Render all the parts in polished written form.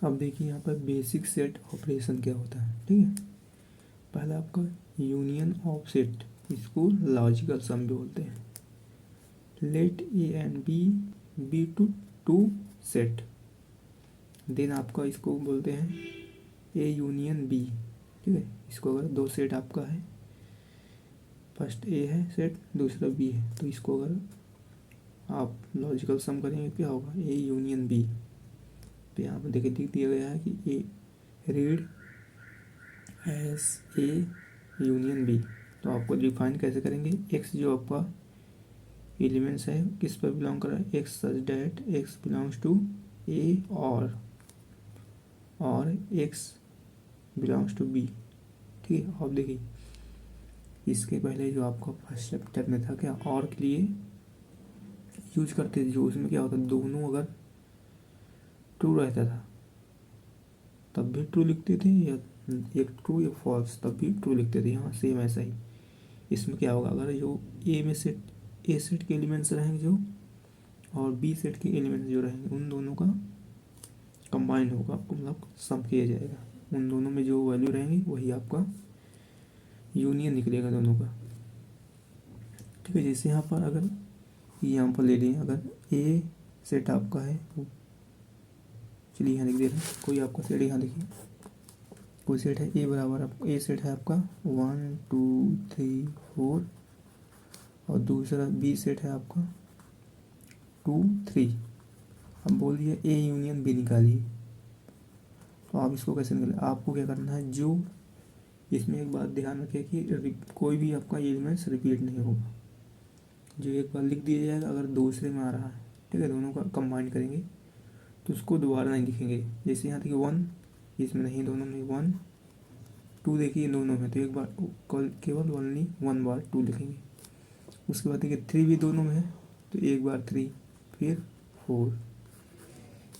अब देखिए यहाँ पर बेसिक सेट ऑपरेशन क्या होता है, ठीक है। पहला आपका यूनियन ऑफ सेट, इसको लॉजिकल सम भी बोलते हैं। Let A and B be two set, then आपका इसको बोलते हैं ए यूनियन बी, ठीक है। इसको अगर दो सेट आपका है, फर्स्ट ए है सेट, दूसरा बी है, तो इसको अगर आप लॉजिकल सम करेंगे क्या होगा, ए यूनियन बी। तो यहाँ पर देखिए लिख दिया गया है कि A read as A union B. तो आपको डिफाइन कैसे करेंगे, एक्स जो आपका एलिमेंट्स है किस पर बिलोंग कर रहा है, x such that x belongs to A और एक्स बिलोंग्स टू बी, ठीक है। अब देखिए इसके पहले जो आपका फर्स्ट चैप्टर में था क्या, और के लिए यूज करते थे, जो उसमें क्या होता दोनों अगर ट्रू रहता था तब भी ट्रू लिखते थे, या एक ट्रू या फॉल्स तब भी ट्रू लिखते थे। यहाँ सेम ऐसा ही इसमें क्या होगा, अगर जो ए सेट के एलिमेंट्स रहेंगे जो, और बी सेट के एलिमेंट्स जो रहेंगे, उन दोनों का कंबाइन होगा, मतलब सम किया जाएगा। उन दोनों में जो वैल्यू रहेंगी वही आपका यूनियन निकलेगा दोनों का, ठीक है। जैसे यहाँ पर अगर यहाँ पर ले लें, अगर ए सेट आपका है, चलिए यहाँ लिख दे रहे हैं, कोई आपका सेट यहाँ देखिए, कोई सेट है ए बराबर आपको, ए सेट है आपका 1 2 3 4, और दूसरा बी सेट है आपका 2 3। अब बोल दिया ए यूनियन बी निकालिए, तो आप इसको कैसे निकालें, आपको क्या करना है, जो इसमें एक बात ध्यान रखें कि कोई भी आपका एलिमेंट्स रिपीट नहीं होगा। जो एक बार लिख दिया जाएगा, अगर दूसरे में आ रहा है, ठीक है, दोनों का कंबाइन करेंगे तो उसको दोबारा नहीं लिखेंगे। जैसे यहाँ देखिए 1 इसमें नहीं, दोनों में 1 2 देखिए दोनों में, तो एक बार केवल ओनली 1 बार 2 लिखेंगे। उसके बाद देखिए 3 भी दोनों में है, तो एक बार 3 फिर 4,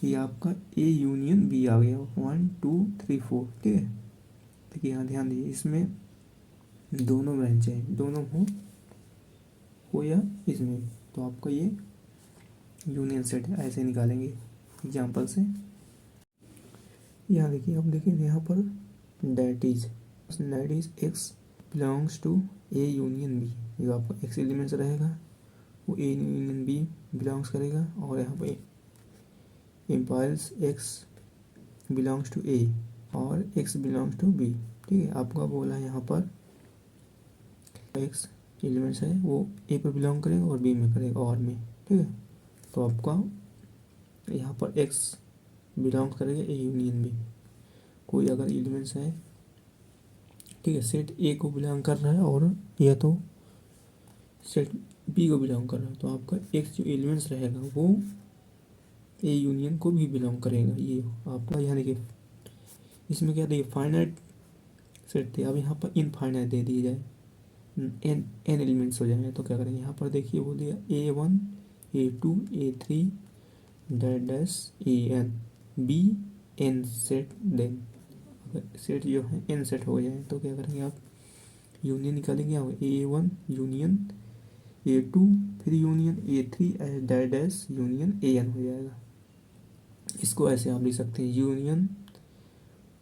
ये आपका ए यूनियन बी आ गया, 1 2 3 4, ठीक है। देखिए यहाँ ध्यान दीजिए, इसमें दोनों ब्रांच हैं, दोनों हो या इसमें, तो आपका ये यूनियन सेट है, ऐसे निकालेंगे एग्जाम्पल से। यहाँ देखिए, अब देखिए यहाँ पर that is x belongs to A union B, जो आपका एक्स एलिमेंट्स रहेगा वो ए यूनियन बी बिलोंग्स करेगा, और यहाँ पे इम्पायर्स एक्स बिलोंग्स टू ए और एक्स बिलोंग्स टू बी, ठीक है। आपका बोला है यहाँ पर एक्स एलिमेंट्स है वो ए पर बिलोंग करेगा और बी में करेगा, और में, ठीक है। तो आपका यहाँ पर एक्स बिलोंग करेगा ए यूनियन बी। कोई अगर एलिमेंट्स है, ठीक है, सेट ए को बिलोंग कर रहा है और या तो सेट बी को बिलोंग कर रहा है, तो आपका एक्स जो एलिमेंट्स रहेगा वो ए यूनियन को भी बिलोंग करेगा। ये आपका यहाँ देखिए, इसमें क्या देखिए फाइनाइट सेट थे, अब यहाँ पर इनफाइनाइट दे दिए जाए, एन एलिमेंट्स हो जाएंगे, तो क्या करेंगे, यहाँ पर देखिए बोल दिया A1 A2 A3 dash AN B N set, then अगर सेट जो है एन सेट हो जाए तो क्या करेंगे आप, यूनियन निकालेंगे, यहाँ A1 यूनियन A2 फिर union A3 dash union AN हो जाएगा। इसको ऐसे आप लिख सकते हैं, यूनियन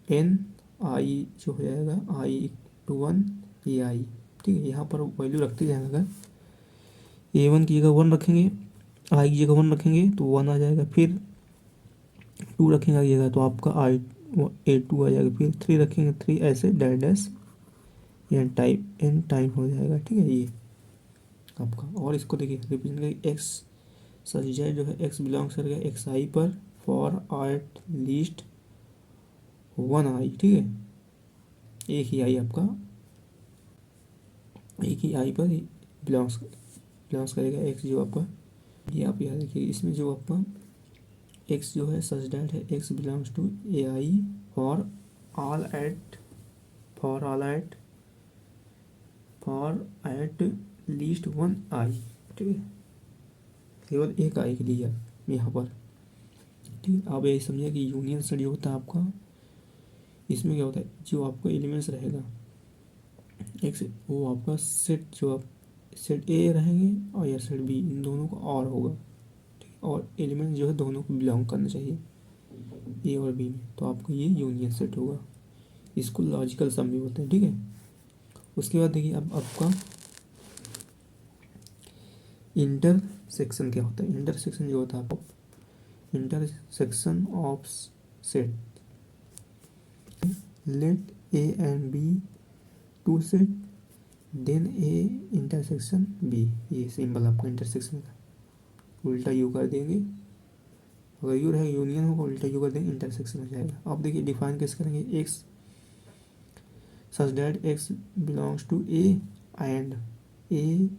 एन आई जो हो जाएगा I/1 AI, ठीक है। यहाँ पर वैल्यू रखते जाएंगे, अगर A1 की जगह 1 रखेंगे, आई की जगह 1 रखेंगे तो 1 आ जाएगा, फिर 2 रखेंगे आगे जगह तो आपका A2 आ जाएगा, फिर 3 रखेंगे 3, ऐसे डैश एन टाइम हो जाएगा, ठीक है। ये आपका, और इसको देखिए रिप्रेजेंट करेंगे एक्स सच जेड जो है एक्स बिलोंग्स करेगा एक्स आई पर फॉर एट लीस्ट 1 आई, ठीक है। एक ही आई आपका एक ही आई पर बिलोंग्स करेगा एक्स जो आपका, ये आप याद रखिए। इसमें जो आपका एक्स जो है सच डैट है X belongs to A I for all at least 1 I, ठीक है, केवल एक आई के लिए यहाँ पर, ठीक है। आप ये समझिए कि यूनियन सेट जो होता है आपका, इसमें क्या होता है, जो आपका एलिमेंट्स रहेगा एक से, वो आपका सेट जो आप सेट ए रहेंगे और या सेट बी, इन दोनों का और होगा, ठीक है, और एलिमेंट जो है दोनों को बिलोंग करना चाहिए। ए और बी में, तो आपका ये यूनियन सेट होगा। इसको लॉजिकल सम भी बोलते हैं, ठीक है। उसके बाद देखिए अब आपका इंटरसेक्शन क्या होता है। इंटरसेक्शन जो होता है आपको, intersection of set, let A and B two set then A intersection B. ये सिंबल आपका इंटरसेक्शन का, उल्टा यू कर देंगे, अगर यू रहेगा यूनियन होगा, उल्टा यू कर देंगे इंटरसेक्शन हो जाएगा। अब देखिए डिफाइन कैसे करेंगे, x such that x belongs to A and A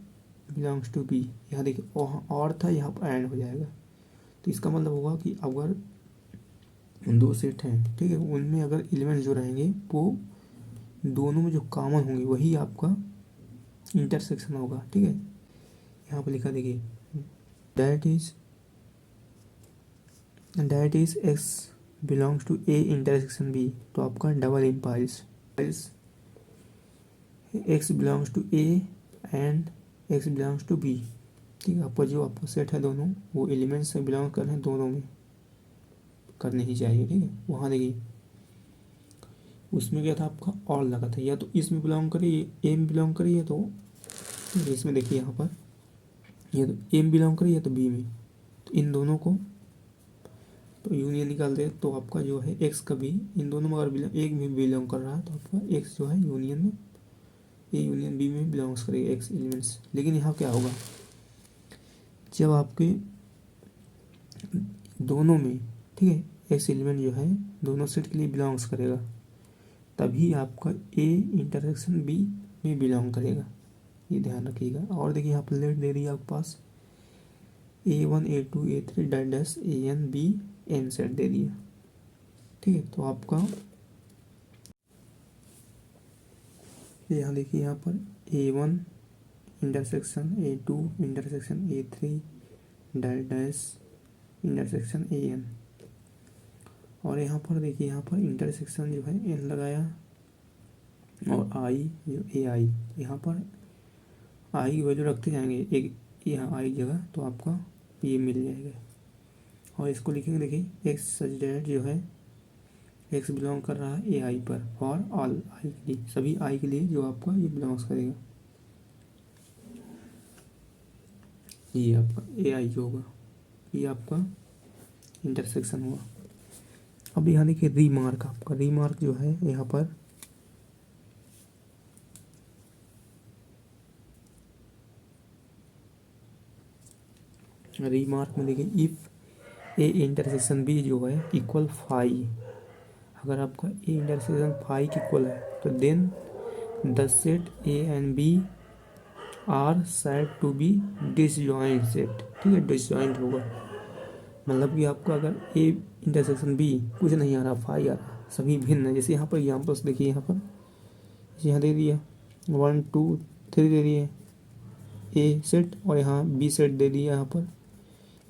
belongs to B. यहाँ देखिए और था, यहाँ पर एंड हो जाएगा, तो इसका मतलब होगा कि अगर दो सेट हैं, ठीक है, उनमें अगर एलिमेंट्स जो रहेंगे वो दोनों में जो कॉमन होंगे वही आपका इंटरसेक्शन होगा, ठीक है। यहाँ पर लिखा देखिए that is x belongs to A intersection B, तो आपका double implies x belongs to A and x belongs to B, ठीक है। आपका जो आपका सेट है दोनों वो एलिमेंट्स से बिलोंग कर रहे हैं, दोनों में करने ही चाहिए, ठीक है। वहाँ देखिए उसमें क्या था आपका और लगा था, या तो इसमें बिलोंग करिए, ए में बिलोंग करिए, तो इसमें देखिए यहाँ पर या तो ए में बिलोंग करिए या तो बी में, तो इन दोनों को तो यूनियन निकाल दे, तो आपका जो है एक्स का भी इन दोनों में अगर एक में बिलोंग कर रहा है तो आपका एक्स जो है यूनियन में ए यूनियन बी में बिलोंग्स करेगा एक्स एलिमेंट्स। लेकिन यहाँ क्या होगा, जब आपके दोनों में, ठीक है, एक्स एलिमेंट जो है दोनों सेट के लिए बिलोंग्स करेगा, तभी आपका ए इंटरसेक्शन बी में बिलोंग करेगा, ये ध्यान रखिएगा। और देखिए यहाँ पर लेट दे रही है आपके पास A1 A2 A3 dash AN B N set दे दिया, ठीक है। तो आपका यहाँ देखिए यहाँ पर A1 intersection A2 intersection A3 dash intersection AN, और यहाँ पर देखिए यहाँ पर इंटरसेक्शन जो है N लगाया और I जो AI, यहाँ पर I की वैल्यू रखते जाएंगे एक यहाँ I जगह, तो आपका ये मिल जाएगा। और इसको लिखेंगे देखिए एक्स सच दैट जो है एक्स बिलोंग कर रहा है ए आई पर, फॉर ऑल आई के लिए, सभी आई के लिए जो आपका ये बिलोंग्स करेगा, ये आपका ए आई जो होगा ये आपका इंटरसेक्शन हुआ। अब यहाँ देखिए रीमार्क, आपका रीमार्क जो है यहाँ पर रीमार्क में देखिए इफ ए इंटरसेक्शन बी जो है इक्वल फाई, अगर आपका ए इंटरसेक्शन फाई के इक्वल है तो then the set A and B are said to be disjoint set, ठीक है, डिसजॉइंट होगा। मतलब कि आपका अगर ए इंटरसेक्शन बी कुछ नहीं आ रहा, फाई आ रहा, सभी भिन्न है। जैसे यहाँ पर एग्जाम्पल्स देखिए, यहाँ दे दिया 1 2 3 दे दिए ए सेट, और यहाँ बी सेट दे दिया, यहाँ पर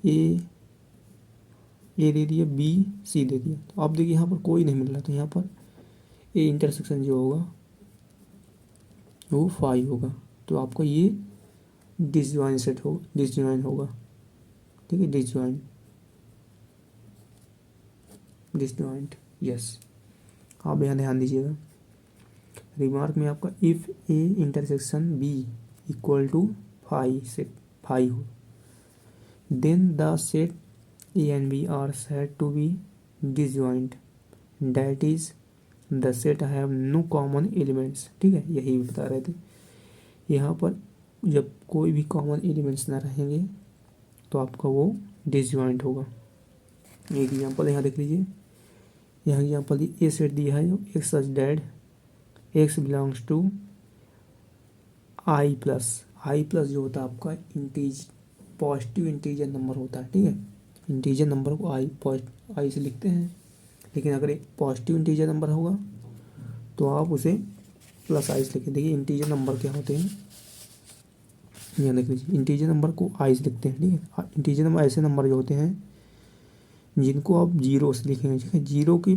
ए दे दिया, बी सी दे दिया। तो आप देखिए यहाँ पर कोई नहीं मिल रहा, तो यहाँ पर ए इंटरसेक्शन जो होगा वो फाई होगा, तो आपका ये डिसजॉइंट सेट होगा, डिसजॉइंट होगा, ठीक है, डिसजॉइंट यस। आप यहाँ ध्यान दीजिएगा रिमार्क में आपका if A intersection B equal to phi set phi हो, then the set A and B are said to be disjoint, that is the set have no common elements, ठीक है, यही बता रहे थे। यहाँ पर जब कोई भी कॉमन एलिमेंट्स ना रहेंगे तो आपका वो डिसजॉइंट होगा। एक एग्जांपल यहाँ देख लीजिए, यहाँ एग्जांपल ए सेट दिया है जो X such that x belongs to I plus जो होता है आपका पॉजिटिव इंटीजर नंबर होता है, ठीक है। इंटीजर नंबर को आई से लिखते हैं, लेकिन अगर एक पॉजिटिव इंटीजर नंबर होगा तो आप उसे प्लस आई से लिखें। देखिए इंटीजर नंबर क्या होते हैं, यहाँ देख लीजिए इंटीजर नंबर को आई से लिखते हैं, ठीक है। इंटीजर नंबर ऐसे नंबर जो होते हैं जिनको आप जीरो से लिखेंगे, ठीक है। जीरो की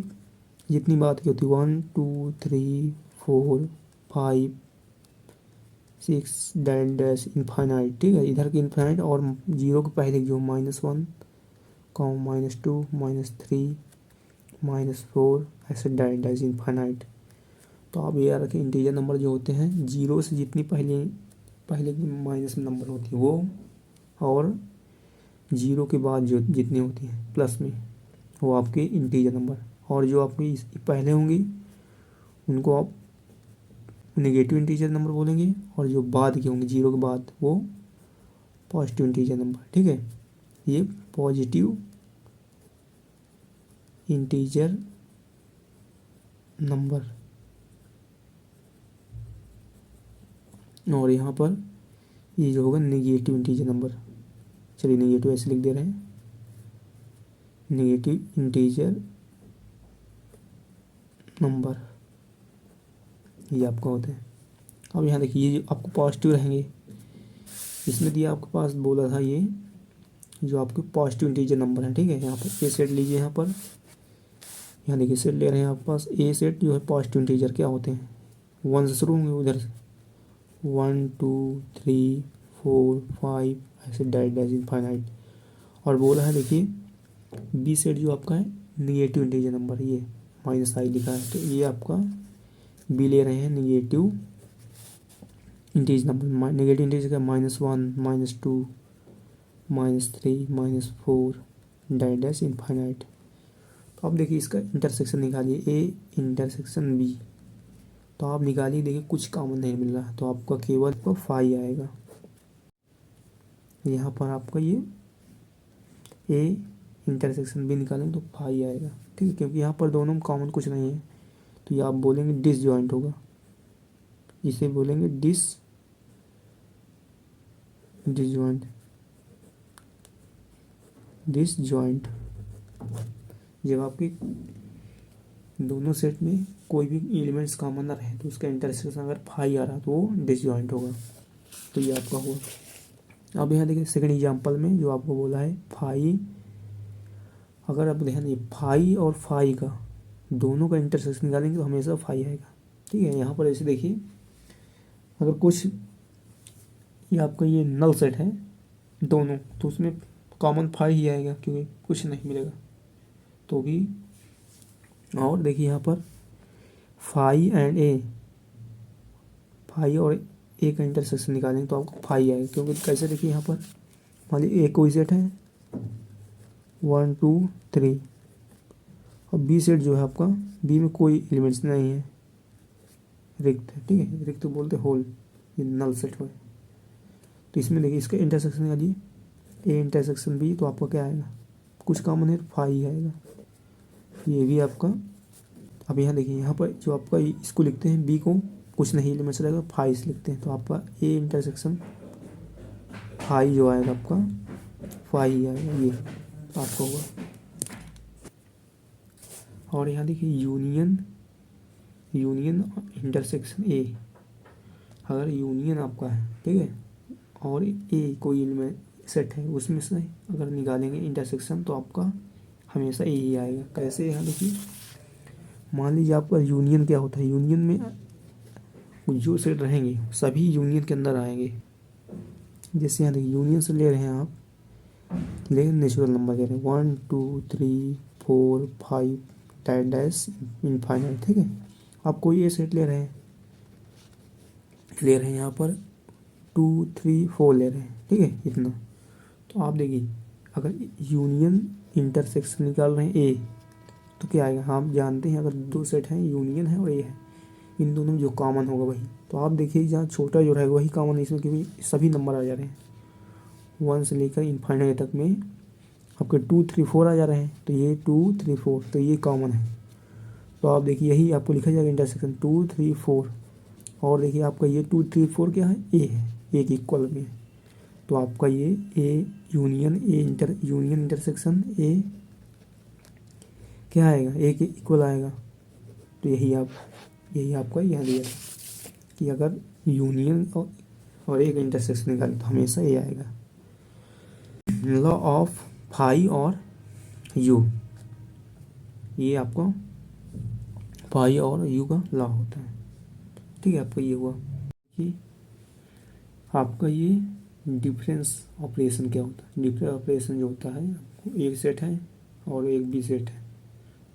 जितनी बात की होती है 1 2 3 4 5 6 डैश इनफाइनाइट, ठीक है, इधर की इनफाइनाइट, और जीरो के पहले जो -1 -2 -3 -4 ऐसे डायरेक्ट इनफाइनाइट। तो आप ये याद रखें, इंटीजर नंबर जो होते हैं जीरो से जितनी पहले पहले की माइनस में नंबर होती है वो, और जीरो के बाद जो जितनी होती हैं प्लस में, वो आपके इंटीजर नंबर। और जो आपकी पहले होंगी उनको आप नेगेटिव इंटीजर नंबर बोलेंगे, और जो बाद के होंगे जीरो के बाद वो पॉजिटिव इंटीजर नंबर। ठीक है, ये पॉजिटिव इंटीजर नंबर। और यहाँ पर ये जो होगा नेगेटिव इंटीजर नंबर। चलिए नेगेटिव ऐसे लिख दे रहे हैं, नेगेटिव इंटीजर नंबर ये आपका होता है। अब यहाँ देखिए, ये जो आपको पॉजिटिव रहेंगे, इसमें दिया आपके पास बोला था ये जो आपके पॉजिटिव इंटीजर नंबर है। ठीक है, यहाँ पर ए सेट लीजिए, यहाँ पर यहाँ देखिए सेट ले रहे हैं आपके पास। ए सेट जो है पॉजिटिव इंटीजर क्या होते हैं, 1 से शुरू होंगे उधर से, 1 2 3 4 5 ऐसे डायरेक्ट इनफाइनाइट। और बोला है देखिए बी सेट जो आपका है निगेटिव इंटीजर नंबर, ये -i लिखा है, तो ये आपका बी ले रहे हैं negative integer number. Negative integer का -1 -2 -3 -4 डायरेक्ट इनफाइनाइट। तो अब देखिए इसका इंटरसेक्शन निकालिए, ए इंटरसेक्शन बी। तो आप निकालिए, देखिए कुछ कॉमन नहीं मिल रहा, तो आपका केवल तो फाई आएगा। यहाँ पर आपका ये ए इंटरसेक्शन बी निकालेंगे तो फाई आएगा। ठीक है, क्योंकि यहाँ पर दोनों में कॉमन कुछ नहीं है, तो ये आप बोलेंगे डिसजॉइंट होगा, इसे बोलेंगे डिसजॉइंट। जब आपकी दोनों सेट में कोई भी एलिमेंट्स कॉमन ना रहे तो उसका इंटरसेक्शन अगर फाई आ रहा तो वो डिसजॉइंट होगा। तो ये आपका हुआ। अब यहाँ देखिए सेकंड एग्जांपल में जो आपको बोला है फाई, अगर आप ध्यान दिए फाई और फाई का दोनों का इंटरसेक्शन निकालेंगे तो हमेशा फाई आएगा। ठीक है, यहाँ पर ऐसे देखिए, अगर कुछ ये आपका ये नल सेट है दोनों, तो उसमें कॉमन फाई ही आएगा क्योंकि कुछ नहीं मिलेगा तो भी। और देखिए यहाँ पर फाई एंड ए, फाई और ए का इंटरसेक्शन निकालेंगे तो आपको फाई आएगा, क्योंकि कैसे देखिए यहाँ पर मान लीजिए ए कोई सेट है 1 2 3, और बी सेट जो है आपका, बी में कोई एलिमेंट्स नहीं है, रिक्त है। ठीक है, रिक्त बोलते होल, ये नल सेट है। तो इसमें देखिए इसका इंटरसेक्शन निकालिए, ए इंटरसेक्शन बी, तो आपका क्या आएगा, कुछ कॉमन है फाई आएगा, ये भी आपका। अब यहाँ देखिए यहाँ पर जो आपका इसको लिखते हैं बी को, कुछ नहीं एलिमेंट्स रहेगा, फाई से लिखते हैं, तो आपका ए इंटरसेक्शन फाई जो आएगा आपका फाई ही आएगा, ये आपका होगा। और यहाँ देखिए यूनियन इंटरसेक्शन ए, अगर यूनियन आपका है, ठीक है, और ए कोई एलिमेंट सेट है उसमें से अगर निकालेंगे इंटरसेक्शन तो आपका हमेशा ए ही आएगा। कैसे, यहाँ देखिए मान लीजिए आपका यूनियन क्या होता है, यूनियन में जो सेट रहेंगे सभी यूनियन के अंदर आएंगे। जैसे यहाँ देखिए यूनियन से ले रहे हैं आप, लेकिन नेचुरल नंबर ले रहे हैं 1 2 3 4 5 डायरेक्ट इनफाइनाइट। ठीक है, आप कोई ए सेट ले रहे हैं यहाँ पर 2 3 4 ले रहे हैं, ठीक है इतना। तो आप देखिए अगर यूनियन इंटरसेक्शन निकाल रहे हैं ए, तो क्या आएगा, आप जानते हैं अगर दो सेट हैं यूनियन है और ए है, इन दोनों में जो कॉमन होगा वही। तो आप देखिए जहाँ छोटा जो रहेगा वही कॉमन है इसमें, क्योंकि सभी नंबर आ जा रहे हैं 1 से लेकर इनफाइनाइट तक में आपके 2 3 4 आ जा रहे हैं, तो ये 2 3 4 तो ये कॉमन है। तो आप देखिए यही आपको लिखा जाएगा इंटरसेक्शन 2 3 4। और देखिए आपका ये 2 3 4 क्या है, ए है, ए के इक्वल में। तो आपका ये ए यूनियन इंटरसेक्शन ए क्या आएगा, ए के इक्वल आएगा। तो यही आपका यहाँ दिया कि अगर यूनियन और ए का इंटरसेक्शन निकालें तो हमेशा ए आएगा। लॉ ऑफ फाई और यू, ये आपको फाई और यू का लॉ होता है। ठीक है, आपका ये हुआ कि आपका ये डिफरेंस ऑपरेशन क्या होता है। डिफरेंस ऑपरेशन जो होता है, आपको एक सेट है और एक बी सेट है,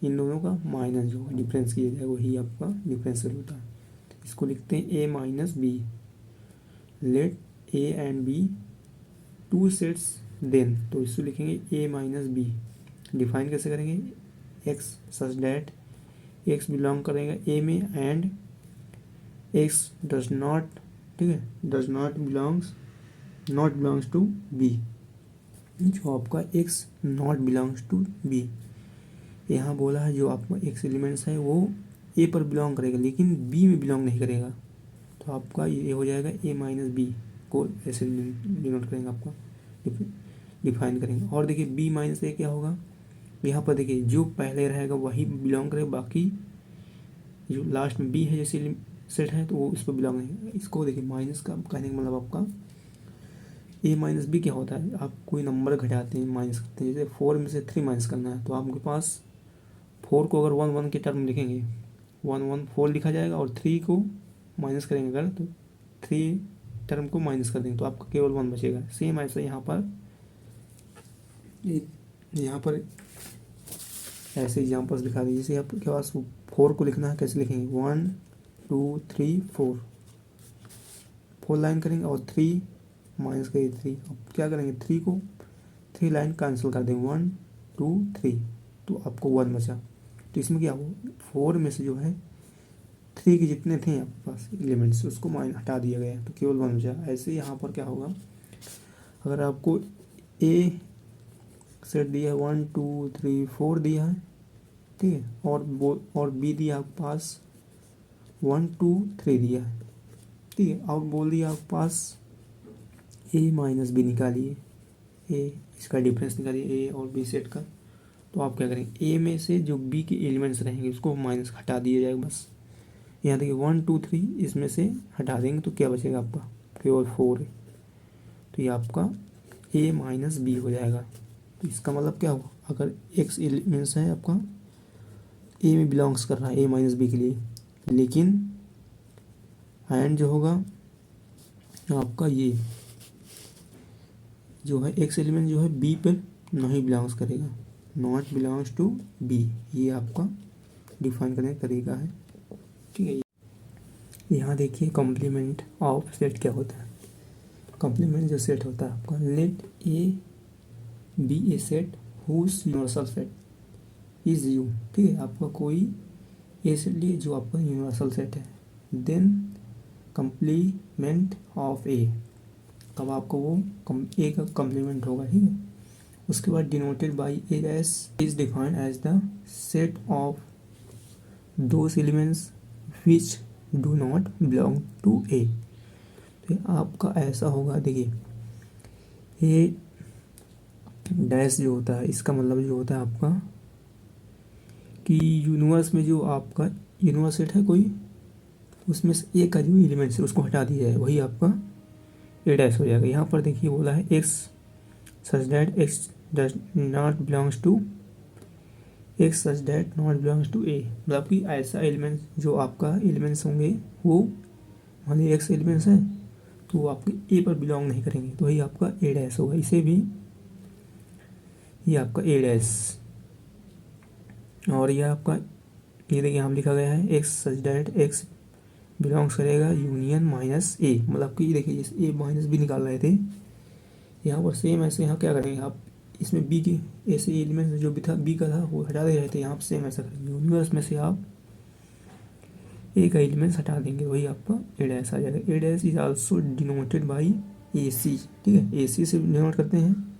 इन दोनों का माइनस जो डिफरेंस किया जाए वही आपका डिफरेंशियल होता है। इसको लिखते हैं A minus B. Let A and B two sets then, तो इसको लिखेंगे ए माइनस बी। डिफाइन कैसे करेंगे, x such that x belong करेगा ए में एंड एक्स डज नॉट, ठीक है, does not belongs to B. जो आपका x not belongs to B, यहाँ बोला है जो आपका एक्स एलिमेंट्स है वो ए पर बिलोंग करेगा लेकिन बी में बिलोंग नहीं करेगा, तो आपका ये हो जाएगा ए माइनस बी को ऐसे डिनोट करेंगे, आपका डिफाइन करेंगे। और देखिए बी माइनस ए क्या होगा, यहाँ पर देखिए जो पहले रहेगा वही बिलोंग करेगा, बाकी जो लास्ट में बी है जैसे सेट है तो वो इस पर बिलोंग नहीं। इसको देखिए माइनस का कहने का मतलब आपका ए माइनस बी क्या होता है, आप कोई नंबर घटाते हैं माइनस करते हैं, जैसे 4 में से 3 माइनस करना है तो आपके पास 4 को अगर 1 1 के टर्म लिखेंगे 1 1 4 लिखा जाएगा, और 3 को माइनस करेंगे अगर तो 3 टर्म को माइनस कर देंगे तो आपका केवल 1 बचेगा। सेम ऐसा यहाँ पर ऐसे एग्जाम्पल्स दिखा दीजिए। जैसे आपके पास 4 को लिखना है, कैसे लिखेंगे 1 2 3 4 लाइन करेंगे और 3 माइनस करिए 3। अब क्या करेंगे 3 लाइन कैंसिल कर देंगे 1 2 3, तो आपको 1 बचा। तो इसमें क्या हो 4 में से जो है 3 के जितने थे आपके पास एलिमेंट्स उसको हटा दिया गया तो केवल 1 बचा। ऐसे यहाँ पर क्या होगा, अगर आपको ए सेट दिया है 1 2 3 4 दिया है, ठीक है, और बी दिया आपके पास 1 2 3 दिया है, ठीक है, और बोल दिया आपके पास ए माइनस बी निकालिए, ए इसका डिफरेंस निकालिए ए और बी सेट का। तो आप क्या करेंगे ए में से जो बी के एलिमेंट्स रहेंगे उसको माइनस हटा दिया जाएगा बस। यहाँ देखिए 1 2 3 इसमें से हटा देंगे तो क्या बचेगा आपका केवल 4 है, तो ये आपका ए माइनस बी हो जाएगा। तो इसका मतलब क्या हुआ, अगर एक्स एलिमेंट्स है आपका ए में बिलोंग्स कर रहा है ए माइनस बी के लिए, लेकिन एंड जो होगा आपका ये जो है एक्स एलिमेंट जो है बी पर नहीं बिलोंग्स करेगा, नॉट बिलोंग्स टू बी, ये आपका डिफाइन करने का तरीका है, ठीक है। यहाँ देखिए कॉम्प्लीमेंट ऑफ सेट क्या होता है। कॉम्प्लीमेंट जो सेट होता है आपका, let A be a set whose universal set is U, ठीक है, आपका कोई ए सेट लिए जो आपका यूनिवर्सल सेट है, देन कम्प्लीमेंट ऑफ ए, तब आपको वो ए का कम्प्लीमेंट होगा, ठीक है। उसके बाद denoted by A S is defined as the set of those elements which do not belong to A. तो आपका ऐसा होगा, देखिए ए डैश जो होता है इसका मतलब जो होता है आपका कि यूनिवर्स में जो आपका यूनिवर्स सेट है कोई, उसमें से ए का जो एलिमेंट्स है उसको हटा दिया है वही आपका ए डैश हो जाएगा। यहाँ पर देखिए बोला है x such that x does not belongs to x such that not belongs to A, मतलब कि ऐसा एलिमेंट जो आपका एलिमेंट्स होंगे वो मान लीजिए एक्स एलिमेंट्स हैं तो वो आपके ए पर बिलोंग नहीं करेंगे, तो वही आपका ए डैश होगा। इसे भी ये आपका ए डैश, और ये आपका ये देखिए यहाँ लिखा गया है x such that x belongs करेगा यूनियन माइनस ए, मतलब कि देखिए ए माइनस बी निकाल रहे थे, यहाँ पर सेम ऐसे यहाँ क्या करेंगे आप, इसमें बी के ऐसे एलिमेंट जो भी था बी का था वो हटा दे रहे थे, यहाँ पर सेम ऐसा करेंगे यूनिवर्स में से आप ए का एलिमेंट्स हटा देंगे वही आपका ए डैश आ जाएगा। A dash is also denoted by A C, ठीक है, ए सी से डिनोट करते हैं,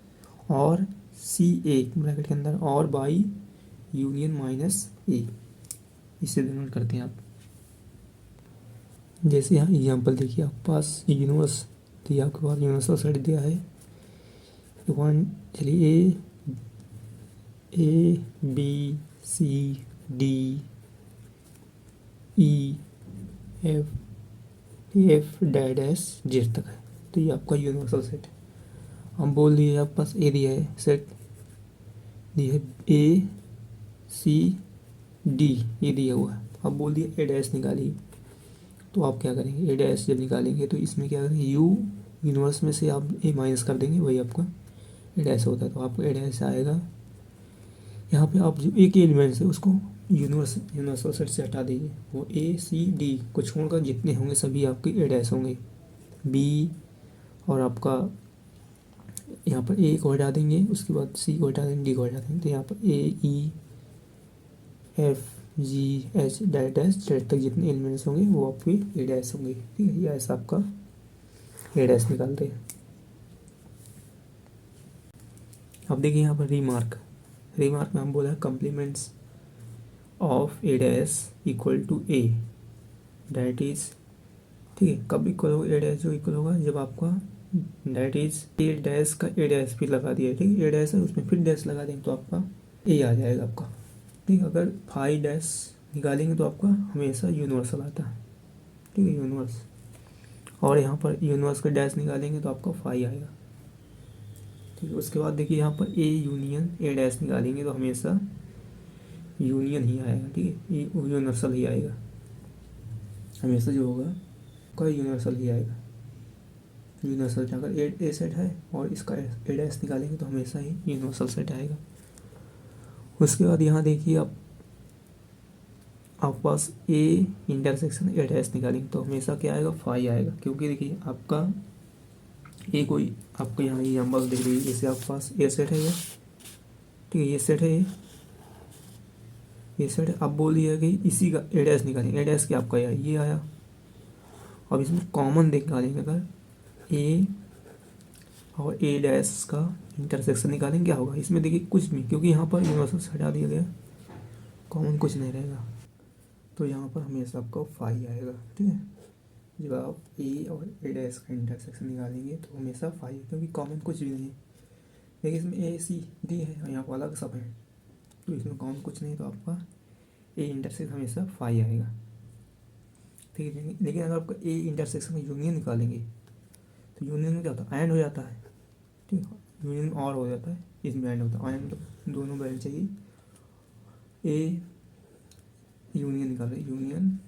और सी ए ब्रैकेट के अंदर, और बाई यूनियन माइनस ए इससे डिनोट करते हैं आप। जैसे यहाँ एग्जाम्पल देखिए आपके पास यूनिवर्स दिया, आपके पास यूनिवर्सल सेट दिया है वन, चलिए A B C D E F dash Z तक है, तो ये आपका यूनिवर्सल सेट है। हम बोल दिए आपके पास ए दिया है सेट दिया है ए सी डी ये दिया हुआ है, अब बोल दिया ए डैश निकालिए, तो आप क्या करेंगे ए डैश जब निकालेंगे तो इसमें क्या करेंगे यू यूनिवर्स में से आप ए माइनस कर देंगे वही आपका ए डैश होता है, तो आपको ए डैश आएगा यहाँ पे आप जो एक एलिमेंट्स है उसको यूनिवर्सल सेट से हटा दीजिए। वो ए सी डी को छोड़कर जितने होंगे सभी आपके ए डैश होंगे। बी और आपका यहाँ पर ए को हटा देंगे, उसके बाद सी को हटा देंगे, डी को हटा देंगे, तो यहाँ पर A E F G H dash dash Z तक जितने एलिमेंट्स होंगे वो आपके ए डैश होंगे। ठीक है, ये ऐसा आपका ए डैश निकालते हैं। अब देखिए यहाँ पर रिमार्क में हम बोला है complements of A dash equal to A, that is, ठीक है, कब इक्वल होगा ए डैश जो इक्वल होगा जब आपका डैट इज ए डैश का ए डैश फिर लगा दिया, ठीक है, ए डैश है उसमें फिर डैश लगा देंगे तो आपका ए आ जाएगा आपका। ठीक है, अगर फाइव डैश निकालेंगे तो आपका हमेशा यूनिवर्सल आता है। ठीक है, यूनिवर्स, और यहाँ पर यूनिवर्स का डैश निकालेंगे तो आपका फाइव आएगा। ठीक है, उसके बाद देखिए यहाँ पर ए यूनियन ए डैश निकालेंगे तो हमेशा यूनियन ही आएगा। ठीक है, ये यूनिवर्सल ही आएगा, हमेशा जो होगा का यूनिवर्सल ही आएगा। यूनिवर्सल अगर ए सेट है और इसका ए डैश निकालेंगे तो हमेशा ही यूनिवर्सल सेट आएगा। उसके बाद यहाँ देखिए आप पास ए इंटरसेक्शन ए डैश निकालेंगे तो हमेशा क्या आएगा, फाइव आएगा, क्योंकि देखिए आपका ए कोई आपको यहाँ एग्जाम्पल देख लीजिए, जैसे आपके पास ए सेट है ये, ठीक है, ये सेट है ये सेट है। अब बोलिए कि इसी का ए डैश निकालेंगे, ए डैश क्या आपका ये आया। अब इसमें कॉमन निकालेंगे, अगर ए और ए डैश का इंटरसेक्शन निकालेंगे क्या होगा, इसमें देखिए कुछ भी, क्योंकि यहाँ पर यूनिवर्सल से हटा दिया गया, कॉमन कुछ नहीं रहेगा, तो यहाँ पर हमेशा आपका फाइव आएगा। ठीक है, जब आप ए और ए डैश का इंटरसेक्शन निकालेंगे तो हमेशा फाइव, क्योंकि कॉमन कुछ भी नहीं है। देखिए इसमें ए सी डी है और यहाँ पर अलग सब है, तो इसमें कॉमन कुछ नहीं, तो आपका ए इंटरसेक्शन हमेशा फाइव आएगा। ठीक है, लेकिन अगर आपका ए इंटरसेक्शन में यूनियन निकालेंगे तो यूनियन में क्या होता है, एंड हो जाता है। ठीक है, यूनियन में और हो जाता है, इसमें एंड होता है, एंड दोनों बैलेंस चाहिए। ए यूनियन निकाल रहे, यूनियन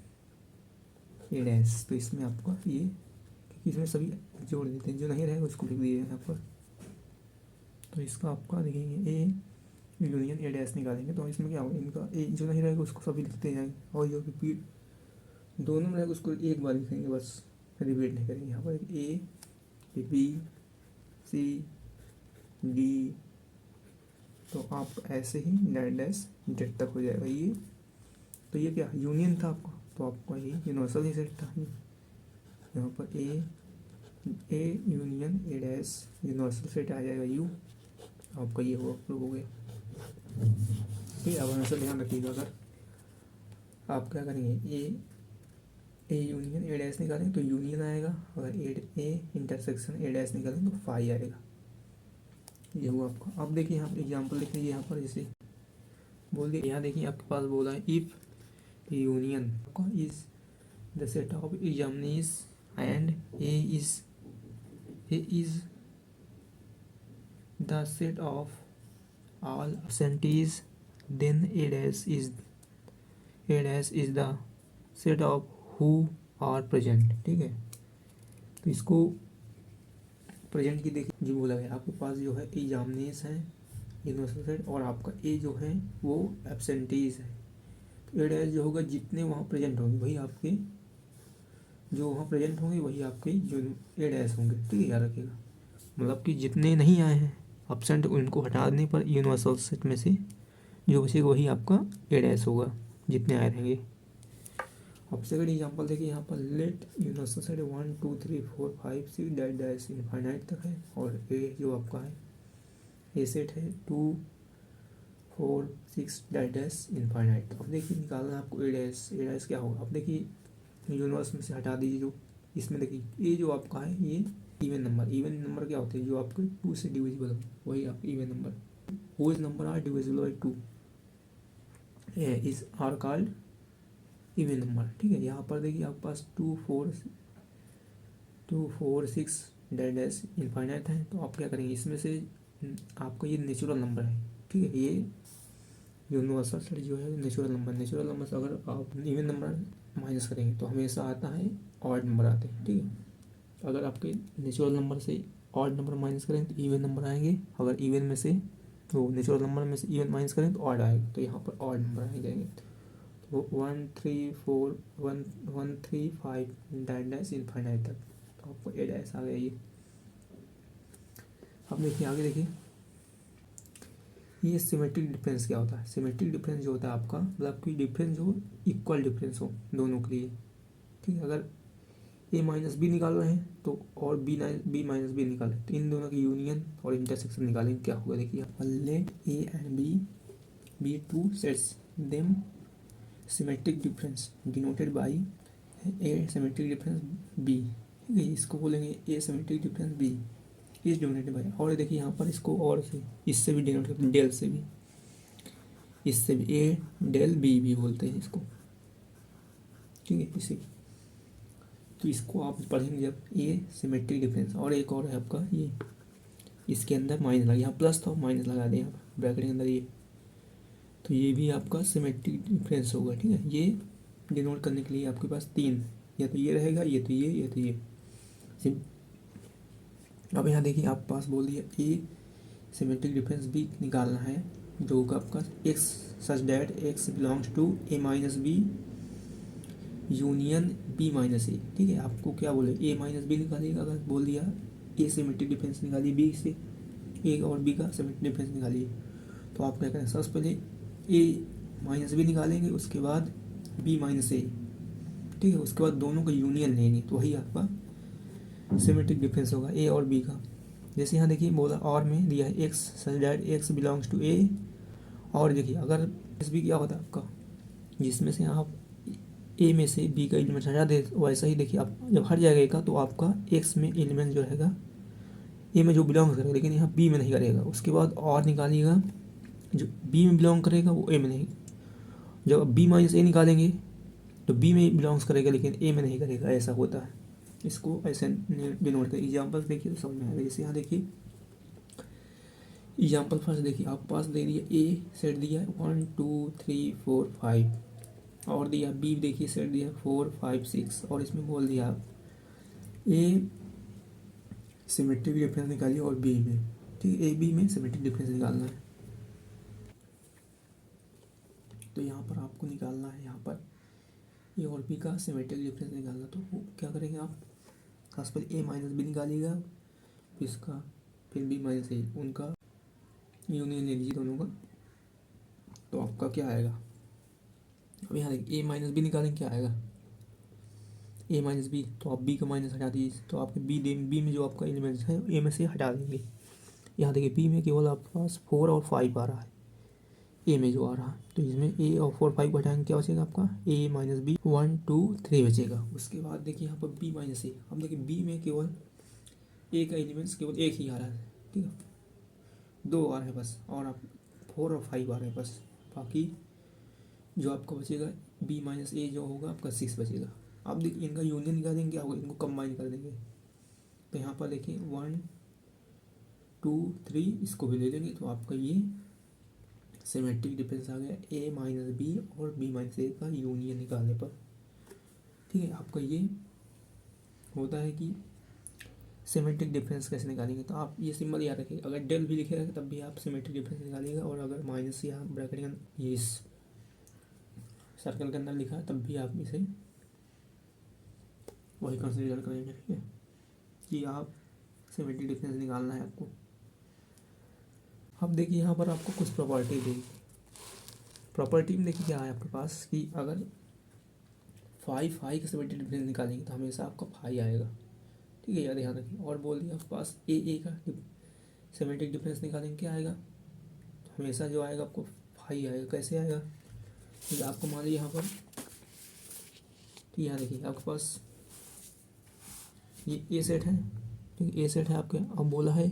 ए डैश, तो इसमें आपका ये, क्योंकि इसमें सभी जोड़ देते हैं, जो नहीं रहेगा उसको लिख दीजिए यहाँ पर। तो इसका आपका देखेंगे ए यूनियन ए डैश निकालेंगे तो इसमें क्या होगा, इनका ए जो नहीं रहेगा उसको सभी लिखते जाएंगे, और जो रिपीट दोनों में रहेगा उसको एक बार लिखेंगे, बस रिपीट नहीं करेंगे। यहाँ पर ए बी सी डी, तो आप ऐसे ही डैश डैश जेड तक हो जाएगा ये। तो ये क्या यूनियन था आपका, तो आपका ये यूनिवर्सल ही सेट था। यहाँ पर A union A dash universal set आ जाएगा यू, आपका ये हुआ प्रूव हो गया। ठीक है, अब हमेशा ध्यान रखिएगा, अगर आप क्या करेंगे ए यूनियन ए डैश निकालें तो यूनियन आएगा, अगर ए इंटरसेक्शन ए डैश निकालें तो फाइव आएगा। ये हुआ आपका। अब देखिए यहाँ एग्जाम्पल लिख लीजिए, यहाँ पर जैसे बोल दिए, यहाँ देखिए आपके पास बोला है if union is the set of examinees and A is the set of all absentees, then a dash is the set of who are present। ठीक है, तो इसको प्रेजेंट की देखिए जो बोला गया, आपके पास जो है एग्जामिनेस है यूनिवर्सल सेट, और आपका ए जो है वो एब्सेंटीज है। तो ए डैश जो होगा जितने वहाँ प्रेजेंट होंगे वही आपके, जो वहाँ प्रेजेंट होंगे वही आपके ए डैश होंगे। ठीक है, याद रखिएगा, मतलब कि जितने नहीं आए हैं एब्सेंट उनको हटा देने पर यूनिवर्सल सेट में से जो बचेगा वही आपका ए डैश होगा, जितने आए रहेंगे। अब सेकंड एग्जांपल देखिए, यहाँ पर let universal set 1 2 3 4 5 6 dash dash infinite तक है, और ए जो आपका है ए सेट है 2 4 6 डैश डैश इनफाइनाइट। अब देखिए निकालना है आपको ए डैश क्या होगा। अब देखिए यूनिवर्स में से हटा दीजिए, जो इसमें देखिए ए जो आपका है ये इवन नंबर क्या होते हैं, जो आपके 2 से डिविजिबल हो वही आपके even number. Whole number are divisible by 2 is are called even number. ठीक है, यहाँ पर देखिए आपके पास 2 4 6 डैश डैश इनफाइनाइट है, तो आप क्या करेंगे, इसमें से आपका ये नेचुरल नंबर है। ठीक है, ये यूनिवर्सल सेट जो है नेचुरल नंबर से अगर आप इवन नंबर माइनस करेंगे तो हमेशा आता है ऑड नंबर आते हैं। ठीक है, अगर आपके नेचुरल नंबर से ऑड नंबर माइनस करें तो इवन नंबर आएंगे, अगर इवन में से तो नेचुरल नंबर में से इवन माइनस करें तो ऑड आएगा, तो यहाँ पर ऑड नंबर आ जाएंगे। तो 1 3 4 1 1 3 5 डैश डैश इनफाइनाइट तक, तो आपको ए डैश आ गया ये। अब देखिए आगे देखिए, ये सिमेट्रिक डिफरेंस क्या होता है। सिमेट्रिक डिफरेंस जो होता है आपका मतलब कि डिफरेंस हो, इक्वल डिफरेंस हो दोनों के लिए, ठीक है। अगर ए माइनस बी निकाल रहे हैं तो और बी माइनस बी निकाल रहे हैं, तो इन दोनों की यूनियन और इंटरसेक्शन निकालेंगे, क्या होगा देखिए। Let A and B two sets then symmetric difference denoted by A symmetric difference B, ठीक है। इसको बोलेंगे A symmetric difference B is denoted by, और देखिए यहाँ पर इसको और से इससे भी डिनोट करते हैं, डेल से भी, इससे भी ए डेल बी भी बोलते हैं इसको, ठीक है। इसे तो इसको आप पढ़ेंगे जब ए सिमेट्रिक डिफरेंस। और एक और है आपका ये, इसके अंदर माइनस लगा, यहाँ प्लस था माइनस लगा दें यहाँ पर ब्रैकेट के अंदर ये, तो ये भी आपका सिमेट्रिक डिफरेंस होगा, ठीक है। ये डिनोट करने के लिए आपके पास तीन, या तो ये रहेगा, ये तो ये, या तो ये। अब यहाँ देखिए आप पास बोल दिया ए सिमेट्रिक डिफरेंस बी निकालना है, जो होगा आपका x such that x belongs to A minus B union B minus A, ठीक है। आपको क्या बोले ए माइनस बी निकालिएगा, अगर बोल दिया ए सिमेट्रिक डिफरेंस निकालिए बी से, ए और बी का सिमेट्रिक डिफरेंस निकालिए, तो आप क्या करें सबसे पहले ए माइनस बी निकालेंगे, उसके बाद बी माइनस ए, ठीक है। उसके बाद दोनों का यूनियन लेंगे, तो वही आपका सिमेट्रिक डिफरेंस होगा ए और बी का। जैसे यहाँ देखिए बोला और में दिया है x such that x belongs to A, और देखिए अगर एस बी क्या होता है आपका, जिसमें से आप ए में से बी का एलिमेंट हटा दे, वैसा ही देखिए आप जब हट जाएगा ए का, तो आपका एक्स में एलिमेंट जो रहेगा ए में जो बिलोंग करेगा, लेकिन यहाँ बी में नहीं करेगा। उसके बाद और निकालिएगा, जो बी में बिलोंग करेगा वो ए में नहीं, जब बी माइनस ए निकालेंगे तो बी में बिलोंग्स करेगा लेकिन ए में नहीं करेगा, ऐसा होता है। इसको ऐसे डिनोट करें। एग्जाम्पल देखिए तो समझ में आएगा। जैसे यहाँ देखिए एग्जाम्पल फर्स्ट देखिए, आप पास दे दिया ए सेट दिया 1 2 3 4 5, और दिया बी देखिए सेट दिया 4 5 6, और इसमें बोल दिया आप ए सिमेट्रिक डिफरेंस निकालिए और बी में, ठीक है। ए बी में सिमेट्रिक डिफरेंस निकालना है, तो यहाँ पर आपको निकालना है, यहाँ पर ए और बी का सिमेट्रिक डिफरेंस निकालना। तो वो क्या करेंगे आप, खास पर ए माइनस बी निकालिएगा, फिर इसका, फिर बी माइनस ए, उनका यूनियन ले लीजिए दोनों का, तो आपका क्या आएगा। अब यहाँ देखिए ए माइनस बी निकालेंगे, क्या आएगा ए माइनस बी, तो आप बी का माइनस हटा दीजिए, तो आपके बी में जो आपका एलिमेंट्स है ए में से हटा देंगे। यहाँ देखिए बी में केवल आपके पास 4 और 5 आ रहा है, ए में जो आ रहा है, तो इसमें ए और 4 5 को हटाएंगे, क्या बचेगा आपका ए माइनस बी 1 2 3 बचेगा। उसके बाद देखिए यहाँ पर बी माइनस ए, अब देखिए बी में केवल ए का एलिमेंट्स केवल एक ही आ रहा है, ठीक है, 2 आ रहे हैं बस, और आप 4 और 5 आ रहे हैं बस, बाकी जो आपका बचेगा बी माइनस ए जो होगा आपका 6 बचेगा। अब देखिए इनका यूनियन निकालेंगे, क्या होगा, इनको कंबाइन कर देंगे, तो यहाँ पर देखिए 1 2 3 इसको भी ले लेंगे, तो आपका ये सिमेट्रिक डिफरेंस आ गया ए माइनस बी और बी माइनस ए का यूनियन निकालने पर, ठीक है। आपका ये होता है कि सिमेट्रिक डिफरेंस कैसे निकालेंगे, तो आप ये सिंबल याद रखिए, अगर डेल भी लिखेगा तब भी आप सिमेट्रिक डिफरेंस निकालिएगा, और अगर माइनस या ब्रैकेट के ये सर्कल के अंदर लिखा तब भी आप इसे वही कंसिडर करेंगे, ठीक है, कि आप सिमेट्रिक डिफरेंस निकालना है आपको। अब देखिए यहाँ पर आपको कुछ प्रॉपर्टी देगी, प्रॉपर्टी में देखिए क्या है आपके पास कि अगर 5 का सिमेट्रिक डिफरेंस निकालेंगे तो हमेशा आपका 5 आएगा, ठीक है, याद ध्यान रखिए। और बोल दिया आपके पास ए का सिमेट्रिक डिफरेंस निकालेंगे, क्या आएगा, तो हमेशा जो आएगा आपको 5 आएगा। कैसे आएगा, तो आपको मान लीजिए यहाँ पर, तो यहाँ देखिए आपके पास ये ए सेट है, ठीक है, ए सेट है आपके। अब बोला है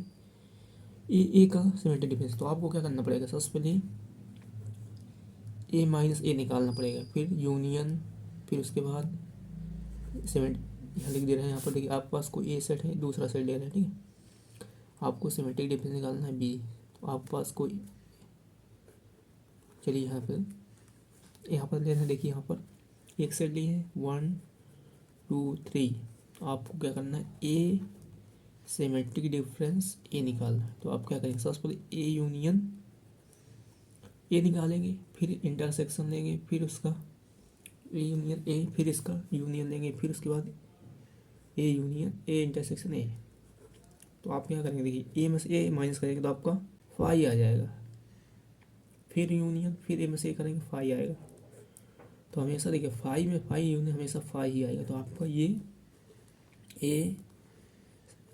ए का सिमेट्रिक डिफरेंस, तो आपको क्या करना पड़ेगा, सबसे पहले ए माइनस ए निकालना पड़ेगा, फिर यूनियन, फिर उसके बाद सिमेट, यहाँ लिख दे रहे हैं यहाँ पर देखिए आपके पास कोई ए सेट है, दूसरा सेट ले रहे हैं, ठीक है। आपको सिमेट्रिक डिफरेंस निकालना है बी, तो आपके पास कोई, चलिए यहाँ पर ले रहे हैं, देखिए यहाँ पर एक सेट लिए है 1 2 3, आपको क्या करना है ए सिमेट्रिक डिफरेंस ए निकालना है। तो आप क्या करेंगे, सबसे पहले ए यूनियन ए निकालेंगे, फिर इंटरसेक्शन लेंगे, फिर उसका ए यूनियन ए, फिर इसका यूनियन लेंगे, फिर उसके बाद ए यूनियन ए इंटरसेक्शन ए। तो आप क्या करेंगे, देखिए ए में से ए माइनस करेंगे तो आपका फाई आ जाएगा, फिर यूनियन, फिर ए में से ए करेंगे फाई आएगा। तो हमेशा देखिए फाई में फाई यूनियन हमेशा फाई ही आएगा। तो आपका ये ए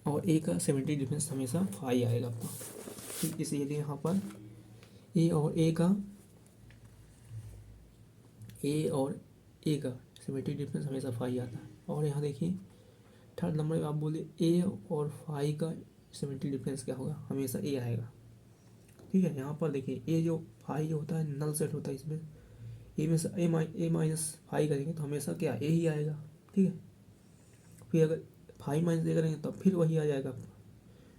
और ए का सिमेट्रिक डिफरेंस हमेशा फाई आएगा आपका। ठीक, इसीलिए यहाँ पर ए और ए का सिमेट्रिक डिफरेंस हमेशा फाई आता है। और यहाँ देखिए थर्ड नंबर पे आप बोले ए और फाई का सिमेट्रिक डिफरेंस क्या होगा, हमेशा ए आएगा। ठीक है, यहाँ पर देखिए ए जो फाई जो होता है नल सेट होता है, इसमें ए में से ए माइनस फाई करेंगे तो हमेशा क्या ए ही आएगा। ठीक है, फिर अगर फाई माइनस ए करेंगे तब फिर वही आ जाएगा आपका,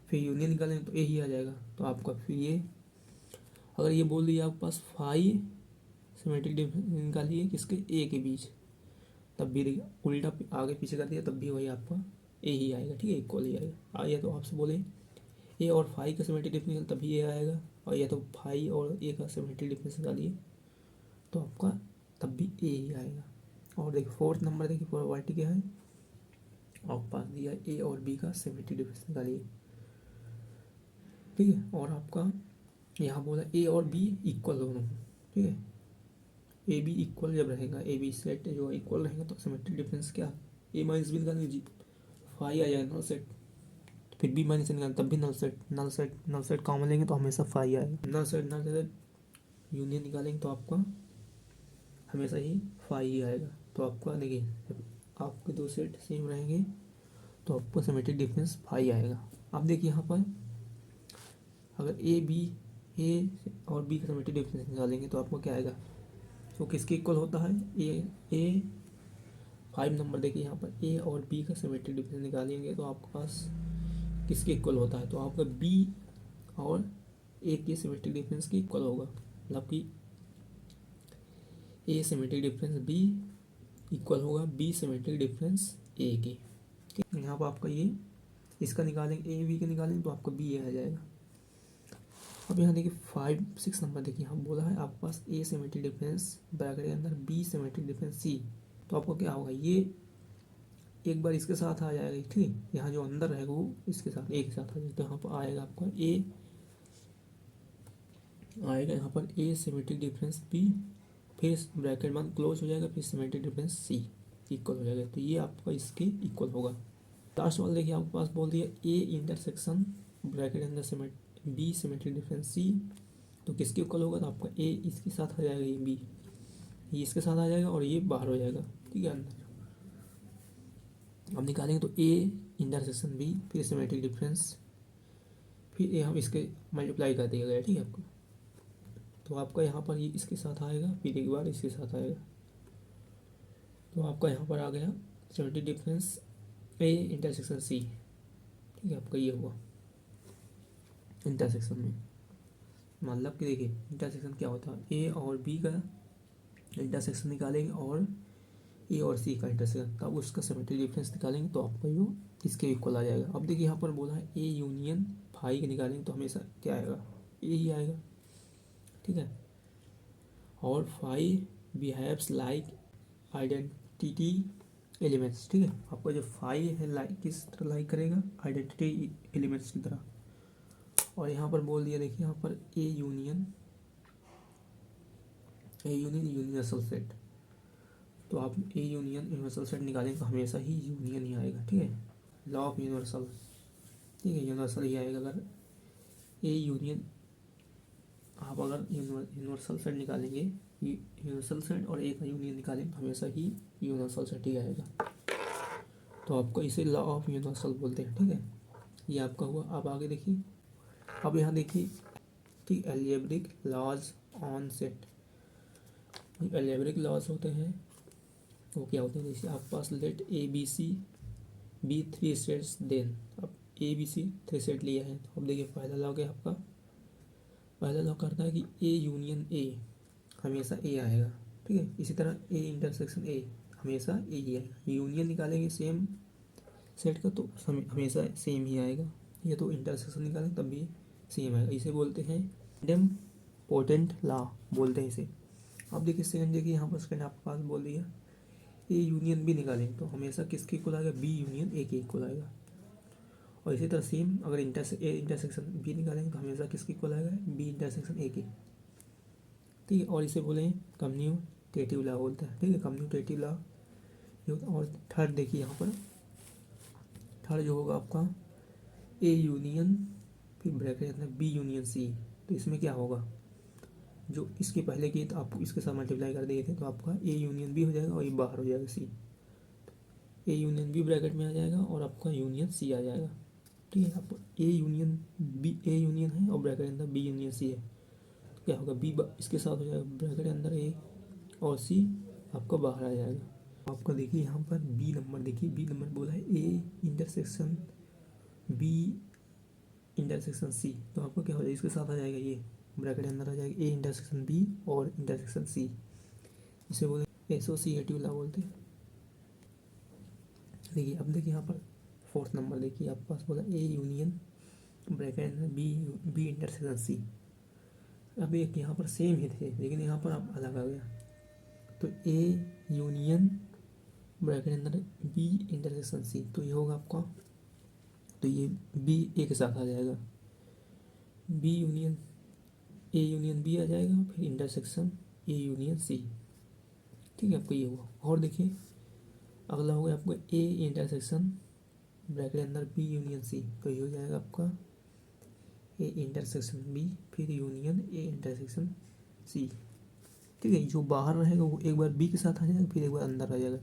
फिर यूनियन निकालेंगे तो ए ही आ जाएगा। तो आपका फिर ये अगर ये बोल दिया आपके पास फाई सिमेट्रिक डिफरेंस निकालिए किसके ए के बीच, तब भी देखिए उल्टा आगे पीछे कर दिया तब भी वही आपका ए ही आएगा। ठीक है, इक्वल ही आएगा। या तो आपसे बोले ए और फाई का सिमेट्रिक डिफरेंस तभी ए आएगा, और या तो फाई और ए का सिमेट्रिक डिफरेंस निकालिए तो आपका तब भी ए ही आएगा। और देखिए फोर्थ नंबर देखिए प्रोबेबिलिटी क्या है, आपके पास दिया ए और बी का सिमेट्रिक डिफरेंस निकालिए। ठीक है, और आपका यहाँ बोला ए और बी इक्वल दोनों। ठीक है, ए बी इक्वल जब रहेगा, ए बी सेट जो इक्वल रहेगा तो सिमेट्रिक डिफरेंस क्या, ए माइनस बी निकालेंगे जी, फाई आ जाएगा नल सेट, फिर बी माइनस निकालेंगे तब भी नल सेट कॉमन लेंगे तो हमेशा फाई आएगा। नल सेट यूनियन निकालेंगे तो आपका हमेशा ही फाई ही आएगा। तो आपका देखिए जब आपके दो सेट सेम रहेंगे तो आपको सिमेट्रिक डिफरेंस फाई आएगा। अब देखिए यहाँ पर अगर ए और बी का सिमेट्रिक डिफरेंस निकालेंगे तो आपको क्या आएगा, तो किसके इक्वल होता है, ए 5 नंबर देखिए यहाँ पर ए और बी का सिमेट्रिक डिफरेंस निकालेंगे तो आपके पास किसके इक्वल होता है, तो आपका बी और ए के सिमेट्रिक डिफरेंस के इक्वल होगा। मतलब कि ए सिमेट्रिक डिफरेंस बी इक्वल होगा बी सिमेट्रिक डिफरेंस ए के। ठीक, यहाँ पर आपका ये इसका निकालेंगे ए बी का निकालेंगे तो आपका बी आ जाएगा। अब यहाँ देखिए 5-6 नंबर देखिए हम बोला है आपके पास ए सिमेट्रिक डिफरेंस ब्रैकेट के अंदर बी सिमेट्रिक डिफरेंस सी। तो आपको क्या होगा, ये एक बार इसके साथ आ जाएगा। ठीक, यहाँ जो अंदर रहेगा वो इसके साथ एक साथ आ जाएगा। तो यहाँ पर आएगा आपका ए आएगा यहाँ पर ए सिमेट्रिक डिफरेंस बी, फिर ब्रैकेट बंद क्लोज हो जाएगा, फिर सिमेट्रिक डिफरेंस सी इक्वल हो जाएगा। तो ये आपका इसके इक्वल होगा। लास्ट वाला देखिए आपके पास बोल दिया ए इंटरसेक्शन ब्रैकेट के अंदर बी सिमेट्रिक डिफरेंस सी, तो किसके इक्वल होगा, तो आपका ए इसके साथ आ जाएगा, ये बी ये इसके साथ आ जाएगा और ये बाहर हो जाएगा। ठीक है, अंदर अब निकालेंगे तो ए इंटरसेक्शन बी फिर सिमेट्रिक डिफरेंस, फिर ए हम इसके मल्टीप्लाई कर दिया गया। ठीक है, आपको तो आपका यहाँ पर ये इसके साथ आएगा, फिर एक बार इसके साथ आएगा, तो आपका यहाँ पर आ गया symmetric difference A intersection C. ठीक है, आपका ये हुआ इंटरसेक्शन में। मतलब कि देखिए इंटरसेक्शन क्या होता है, ए और बी का इंटरसेक्शन निकालेंगे और ए और सी का इंटरसेक्शन, तब उसका सिमेट्रिक डिफरेंस निकालेंगे तो आपका वो इसके इक्वल आ जाएगा। अब देखिए यहाँ पर बोला है ए यूनियन फाई के निकालेंगे तो हमेशा क्या आएगा, ए ही आएगा। ठीक है, और phi behaves like identity elements. ठीक है, आपका जो फाई है लाइक किस तरह लाइक करेगा, आइडेंटिटी एलिमेंट्स की तरह। और यहाँ पर बोल दिया देखिए यहाँ पर ए यूनियन यूनिवर्सल सेट, तो आप ए यूनियन यूनिवर्सल सेट निकालेंगे तो हमेशा ही यूनियन ही आएगा। ठीक है, लॉ ऑफ यूनिवर्सल, ठीक है यूनिवर्सल ही आएगा। अगर ए यूनियन आप अगर यूनिवर्सल सेट निकालेंगे, यूनिवर्सल सेट और ए का यूनियन निकालेंगे तो हमेशा ही यूनिवर्सल सेट ही आएगा। तो आपको इसे लॉ ऑफ यूनिवर्सल बोलते हैं। ठीक है, ये आपका हुआ। अब आगे देखिए, अब यहाँ देखिए कि algebraic laws on set, algebraic laws होते हैं वो क्या होते हैं, जैसे आपके पास let A B C B 3 sets then, अब ए बी सी 3 सेट लिया है। तो अब देखिए पहला लॉ क्या आपका, पहला लॉ करता है कि ए यूनियन ए हमेशा ए आएगा। ठीक है, इसी तरह ए इंटरसेक्शन ए हमेशा ए ही आएगा। यूनियन निकालेंगे सेम सेट का तो हमेशा सेम ही आएगा, या तो इंटरसेक्शन निकालेंगे तब भी सेम आएगा। इसे बोलते हैं रैंडम पोटेंट लॉ बोलते हैं इसे। अब देखिए सेकंड, देखिए यहाँ पर सेकंड आपके पास बोल दिया ए यूनियन बी निकालें तो हमेशा किसके इक्वल आएगा, बी यूनियन ए के इक्वल आएगा। और इसी तरह सेम अगर ए इंटरसेक्शन बी निकालेंगे तो हमेशा किसके इक्वल आएगा, बी इंटरसेक्शन ए के। ठीक है, और इसे बोले कम्यूटेटिव लॉ बोलते हैं। ठीक है, कम्यूटेटिव लॉ। और थर्ड देखिए यहाँ पर, थर्ड जो होगा आपका ए यूनियन फिर ब्रैकेट में बी यूनियन सी। तो इसमें क्या होगा, जो इसके पहले की तो आप इसके साथ मल्टीप्लाई कर दिए थे तो आपका ए यूनियन बी हो जाएगा और ये बाहर हो जाएगा सी। ए यूनियन बी ब्रैकेट में आ जाएगा और आपका यूनियन सी आ जाएगा। ठीक है, आपको A union B, A union है और ब्रैकेट के अंदर बी यूनियन सी है, तो क्या होगा बी इसके साथ हो जाएगा ब्रैकेट के अंदर ए और सी आपका बाहर आ जाएगा। आपका देखिए यहाँ पर बी नंबर, देखिए बी नंबर बोला है A intersection B intersection C, तो आपको क्या हो जाएगा, इसके साथ आ जाएगा ये ब्रैकेट के अंदर आ जाएगा ए इंटरसेक्शन बी और इंटरसेक्शन सी। इसे बोले एसोसिएटिव लॉ बोलते हैं। देखिए अब देखिए यहाँ पर फोर्थ नंबर, देखिए आपके पास बोला ए यूनियन ब्रैकेट में बी इंटरसेक्शन सी। अब एक यहाँ पर सेम ही थे लेकिन यहाँ पर आप अलग आ गया, तो ए यूनियन ब्रैकेट के अंदर बी इंटरसेक्शन सी, तो ये होगा आपका, तो ये बी ए के साथ आ जाएगा, B union A union B आ जाएगा फिर इंटरसेक्शन ए यूनियन सी। ठीक है, आपका ये हुआ। और देखिए अगला हो गया आपका ए इंटरसेक्शन ब्रैकेट के अंदर बी यूनियन सी, तो ये हो जाएगा आपका ए इंटरसेक्शन बी फिर यूनियन ए इंटरसेक्शन सी। ठीक है, जो बाहर रहेगा वो एक बार बी के साथ आ जाएगा फिर एक बार अंदर आ जाएगा,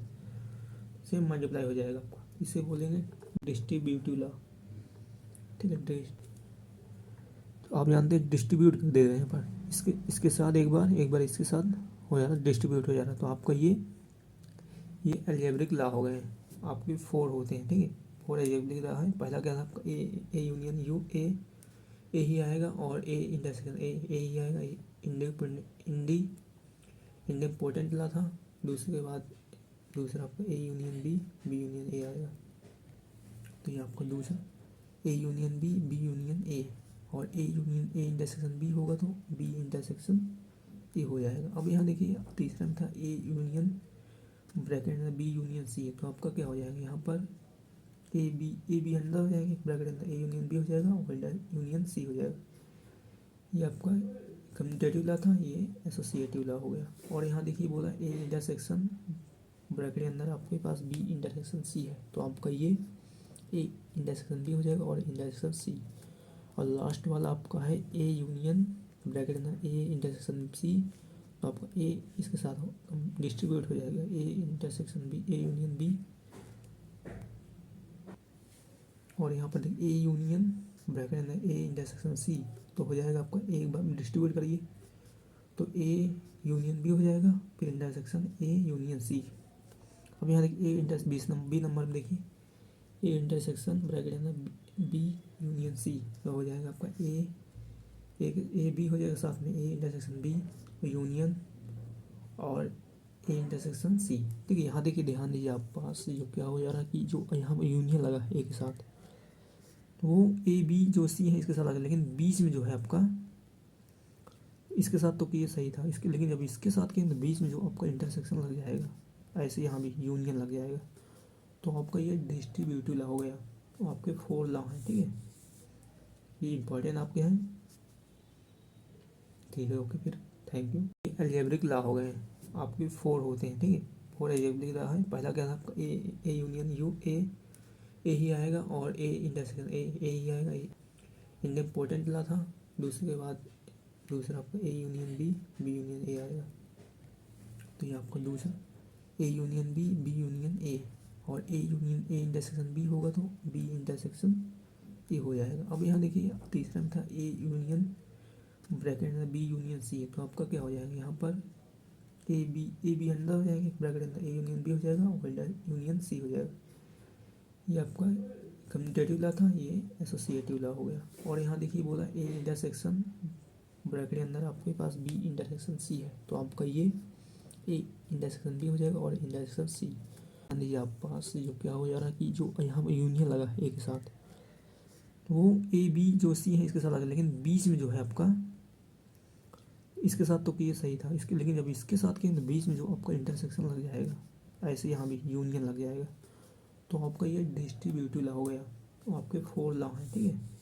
सेम मल्टीप्लाई हो जाएगा आपका। इसे बोलेंगे डिस्ट्रीब्यूटिव लॉ। ठीक है, तो आप जानते हैं डिस्ट्रीब्यूट कर दे रहे हैं पर इसके साथ एक बार इसके साथ हो जा रहा है, डिस्ट्रीब्यूट हो जा रहा है, तो आपका ये अलजेब्रिक लॉ हो गए। आपके 4 होते हैं। ठीक है, 4 अलजेब्रिक लॉ है। पहला क्या था आपका ए यूनियन यू, ए ही आएगा और ए इंटरसेक्शन ए ही आएगा, इंडिपेंडेंट लॉ था। दूसरे के बाद दूसरा आपका A union B union A आएगा, तो ये आपका दूसरा A union B union A, और A union A intersection B होगा तो बी इंटरसेक्शन ए हो जाएगा। अब यहाँ देखिए तीसरा में था ए यूनियन ब्रैकेट में बी यूनियन सी है, तो आपका क्या हो जाएगा यहाँ पर ए बी अंदर हो जाएगा ब्रैकेट अंदर, ए यूनियन बी हो जाएगा और यूनियन सी हो जाएगा। ये आपका कम्यूटेटिव लॉ था, ये एसोसिएटिव लॉ हो गया। और यहाँ देखिए बोला ए इंटरसेक्शन ब्रैकेट के अंदर आपके पास बी इंटरसेक्शन सी है, तो आपका ये ए इंटरसेक्शन बी हो जाएगा और इंटरसेक्शन सी। और लास्ट वाला आपका है ए यूनियन ब्रैकेट के अंदर ए इंटरसेक्शन सी, तो आपका ए इसके साथ डिस्ट्रीब्यूट हो जाएगा A intersection B A union B, और यहाँ पर देखिए ए यूनियन ब्रैकेट अंदर ए इंटरसेक्शन सी, तो हो जाएगा आपका एक बार डिस्ट्रीब्यूट करिए तो ए यूनियन बी हो जाएगा फिर इंटरसेक्शन ए यूनियन सी। अब यहाँ देखिए बी नंबर में देखिए ए इंटरसेक्शन ब्रैकेट अंदर बी यूनियन सी, तो हो जाएगा आपका ए बी हो जाएगा साथ में ए इंटरसेक्शन बी यूनियन और ए इंटरसेक्शन सी। ठीक है, यहाँ देखिए ध्यान दीजिए आप पास जो क्या हो जा रहा है कि जो यहाँ पर यूनियन लगा है ए के साथ, तो वो ए बी जो सी है इसके साथ लगा, लेकिन बीच में जो है आपका इसके साथ तो ये सही था इसके, लेकिन जब इसके साथ किया तो बीच में जो आपका इंटरसेक्शन लग जाएगा, ऐसे यहाँ भी यूनियन लग जाएगा, तो आपका ये डिस्ट्रीब्यूटिव लॉ हो गया। तो आपके 4 लॉ हैं। ठीक है, ये इंपॉर्टेंट आपके हैं। ठीक है, ओके, फिर थैंक यू। अलजेब्रिक लॉ हो गए आपके 4 होते हैं। ठीक है, 4 अलजेब्रिक लॉ है। पहला क्या था आपका ए यूनियन यू, ए ही आएगा और ए इंटरसेक्शन ए ही आएगा, इंडिपेंडेंट लॉ था। दूसरे के बाद दूसरा आपका A union B union A आएगा, तो ये आपका दूसरा A union B union A, और A union A intersection B होगा तो बी इंटरसेक्शन ए हो जाएगा। अब यहाँ देखिए तीसरा में था ए यूनियन ब्रैकेट में बी यूनियन सी है, तो आपका क्या हो जाएगा यहाँ पर ए बी अंदर हो जाएगा ब्रैकेट अंदर ए यूनियन बी हो जाएगा और यूनियन सी हो जाएगा। ये आपका कम्यूटेटिव लॉ था, ये एसोसिएटिव लॉ हो गया। और यहाँ देखिए बोला ए इंटरसेक्शन ब्रैकेट के अंदर आपके पास बी इंटरसेक्शन सी है, तो आपका ये ए इंटरसेक्शन बी हो जाएगा और इंटरसेक्शन सी। ध्यान दीजिए आप पास जो क्या हो जा रहा है कि जो यहाँ पर यूनियन लगा है ए के साथ, तो वो ए बी जो सी है इसके साथ लगा, लेकिन बीच में जो है आपका इसके साथ तो कि ये सही था इसके, लेकिन जब इसके साथ किए तो बीच में जो आपका इंटरसेक्शन लग जाएगा, ऐसे यहाँ भी यूनियन लग जाएगा, तो आपका ये डिस्ट्रीब्यूटिव लॉ हो गया। तो आपके 4 लॉ हैं, ठीक है।